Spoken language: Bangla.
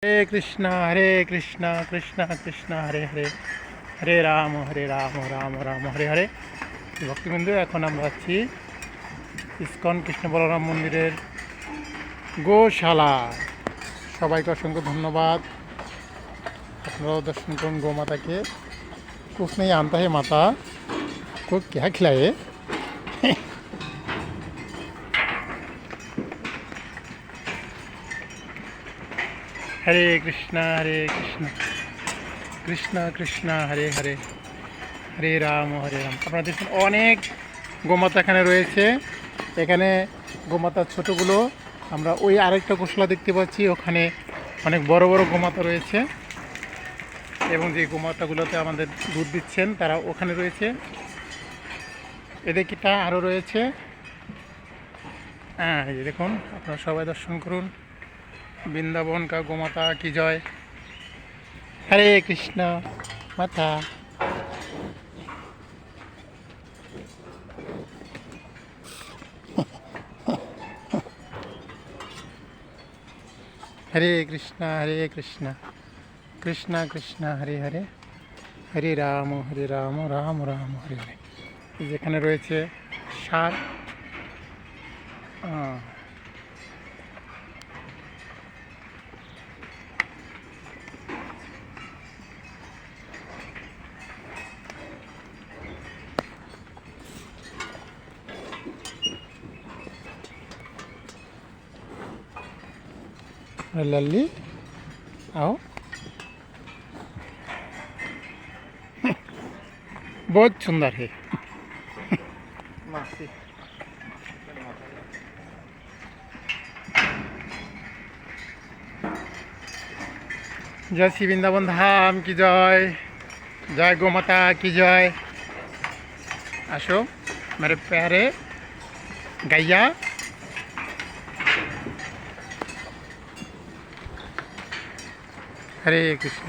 हरे कृष्णा कृष्णा कृष्णा हरे हरे हरे राम राम राम हरे हरे। ভক্তিবিন্দু এখন আমরা আছি ইসকন কৃষ্ণ বলরাম মন্দিরের গোশালা। সবাইকে অসংখ্য ধন্যবাদ। আপনারাও দর্শন করুন গোমাতাকে। कुछ नहीं आता है माता को क्या खिलाए। हरे कृष्णा कृष्णा कृष्णा हरे हरे हरे राम আপনারা দেখুন অনেক গোমাতা এখানে রয়েছে। এখানে গোমাতার ছোটগুলো আমরা ওই আরেকটা গোশালা দেখতে পাচ্ছি, ওখানে অনেক বড় বড় গোমাতা রয়েছে এবং যে গোমাতাগুলোতে আমাদের দুধ দিচ্ছেন তারা ওখানে রয়েছে। এদিকটা আরও রয়েছে। হ্যাঁ, এই দেখুন, আপনারা সবাই দর্শন করুন। বৃন্দাবন কা গোমাতা কি জয়। হরে কৃষ্ণ মাতা। हरे कृष्णा कृष्णा कृष्णा हरे हरे हरे राम राम राम हरे हरे। যেখানে রয়েছে সার, लल्ली आओ। बहुत सुंदर है। जय श्री वृंदावन धाम की जय, जय गोमाता की जय। आशो मेरे प्यारे गैया। हरे कृष्ण।